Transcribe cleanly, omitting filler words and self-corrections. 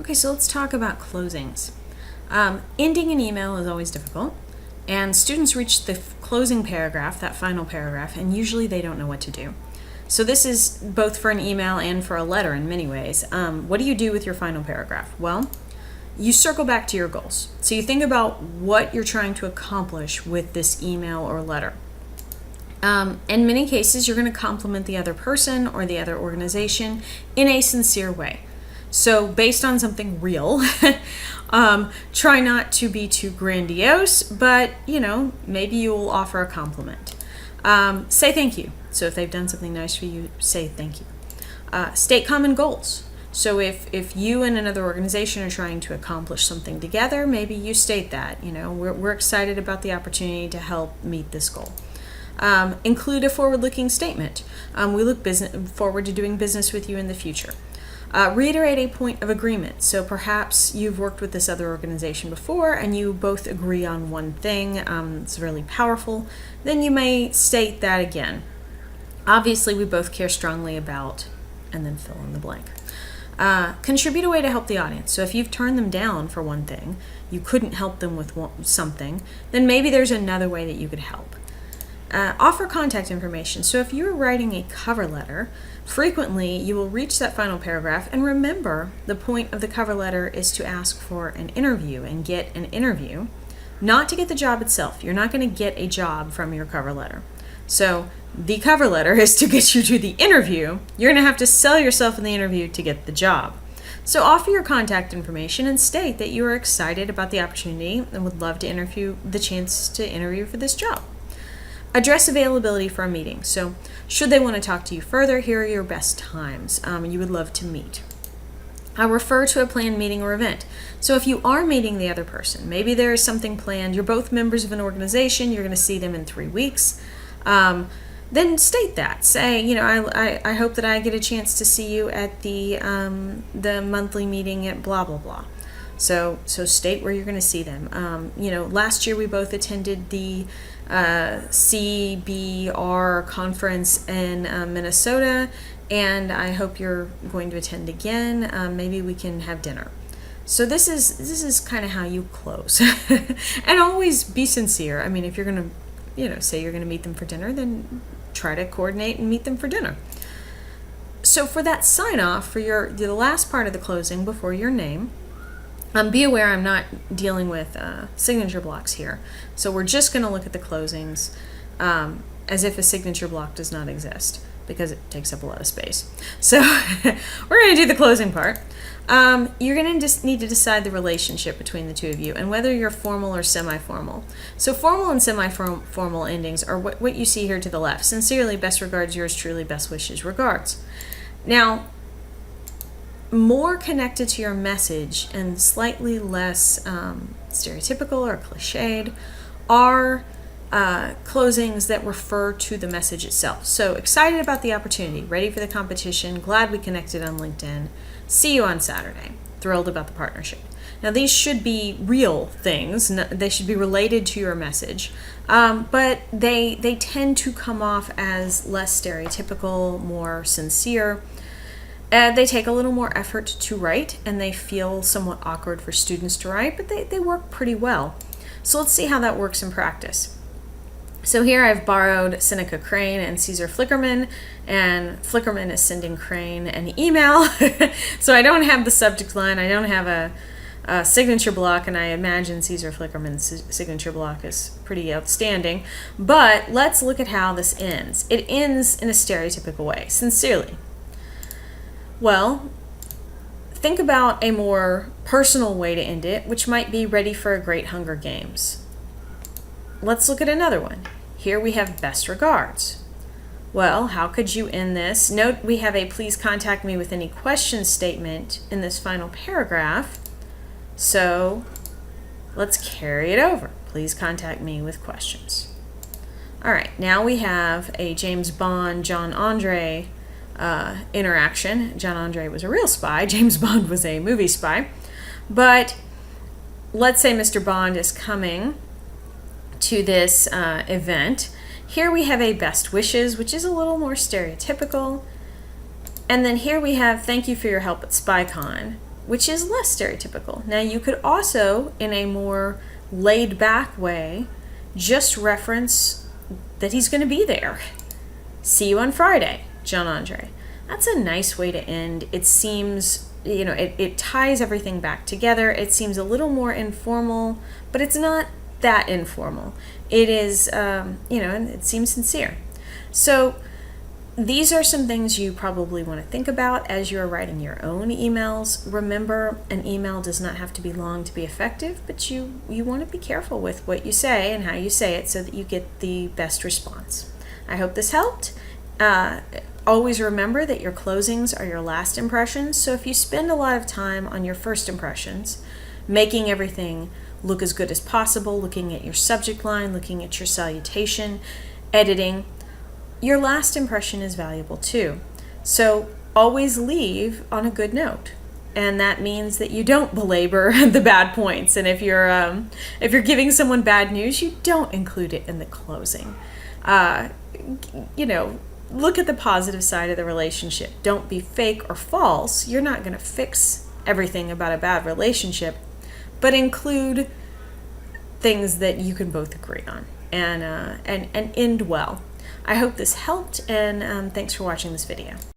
Okay, so let's talk about closings. Ending an email is always difficult, and students reach the closing paragraph, that final paragraph, and usually they don't know what to do. So this is both for an email and for a letter in many ways. What do you do with your final paragraph? Well, you circle back to your goals. So you think about what you're trying to accomplish with this email or letter. In many cases, you're going to compliment the other person or the other organization in a sincere way. So based on something real, try not to be too grandiose, but maybe you will offer a compliment. Say thank you. So if they've done something nice for you, say thank you. State common goals. So if you and another organization are trying to accomplish something together, maybe you state that, we're excited about the opportunity to help meet this goal. Include a forward-looking statement. We look forward to doing business with you in the future. Reiterate a point of agreement. So perhaps you've worked with this other organization before and you both agree on one thing. It's really powerful. Then you may state that again. Obviously, we both care strongly about, and then fill in the blank. Contribute a way to help the audience. So if you've turned them down for one thing, you couldn't help them with something, then maybe there's another way that you could help. Offer contact information. So if you're writing a cover letter, frequently you will reach that final paragraph, and remember the point of the cover letter is to ask for an interview and get an interview, not to get the job itself. You're not going to get a job from your cover letter. So the cover letter is to get you to the interview. You're going to have to sell yourself in the interview to get the job. So offer your contact information and state that you are excited about the opportunity and would love to the chance to interview for this job. Address availability for a meeting. So should they want to talk to you further, here are your best times you would love to meet. Refer to a planned meeting or event. So if you are meeting the other person, maybe there is something planned, you're both members of an organization, you're going to see them in 3 weeks, then state that. Say, I hope that I get a chance to see you at the monthly meeting at blah, blah, blah. So state where you're going to see them. Last year we both attended the CBR conference in Minnesota, and I hope you're going to attend again. Maybe we can have dinner. So this is kind of how you close. And always be sincere. I mean, if you're going to, say you're going to meet them for dinner, then try to coordinate and meet them for dinner. So for that sign off, for the last part of the closing before your name, be aware I'm not dealing with signature blocks here. So we're just going to look at the closings as if a signature block does not exist, because it takes up a lot of space. So we're going to do the closing part. You're going to just need to decide the relationship between the two of you and whether you're formal or semi-formal. So formal and semi-formal endings are what you see here to the left. Sincerely, best regards, yours truly, best wishes, regards. Now, more connected to your message and slightly less stereotypical or cliched are closings that refer to the message itself. So excited about the opportunity, ready for the competition, glad we connected on LinkedIn, see you on Saturday, thrilled about the partnership. Now these should be real things, they should be related to your message, but they tend to come off as less stereotypical, more sincere. They take a little more effort to write, and they feel somewhat awkward for students to write, but they work pretty well. So let's see how that works in practice. So here I've borrowed Seneca Crane and Caesar Flickerman, and Flickerman is sending Crane an email. So I don't have the subject line, I don't have a signature block, and I imagine Caesar Flickerman's signature block is pretty outstanding. But let's look at how this ends. It ends in a stereotypical way, sincerely. Well, think about a more personal way to end it, which might be ready for a great Hunger Games. Let's look at another one. Here we have best regards. Well, how could you end this? Note we have a please contact me with any questions statement in this final paragraph. So let's carry it over. Please contact me with questions. All right, now we have a James Bond, John Andre interaction. John Andre was a real spy. James Bond was a movie spy. But let's say Mr. Bond is coming to this event. Here we have a best wishes, which is a little more stereotypical. And then here we have thank you for your help at SpyCon, which is less stereotypical. Now you could also, in a more laid back way, just reference that he's going to be there. See you on Friday, John Andre. That's a nice way to end. It seems, it ties everything back together. It seems a little more informal, but it's not that informal. It is, and it seems sincere. So these are some things you probably want to think about as you're writing your own emails. Remember, an email does not have to be long to be effective, but you want to be careful with what you say and how you say it so that you get the best response. I hope this helped. Always remember that your closings are your last impressions. So if you spend a lot of time on your first impressions, making everything look as good as possible, looking at your subject line, looking at your salutation, editing, your last impression is valuable too. So always leave on a good note. And that means that you don't belabor the bad points. And if you're giving someone bad news, you don't include it in the closing. Look at the positive side of the relationship. Don't be fake or false. You're not going to fix everything about a bad relationship, but include things that you can both agree on and end well. I hope this helped, and thanks for watching this video.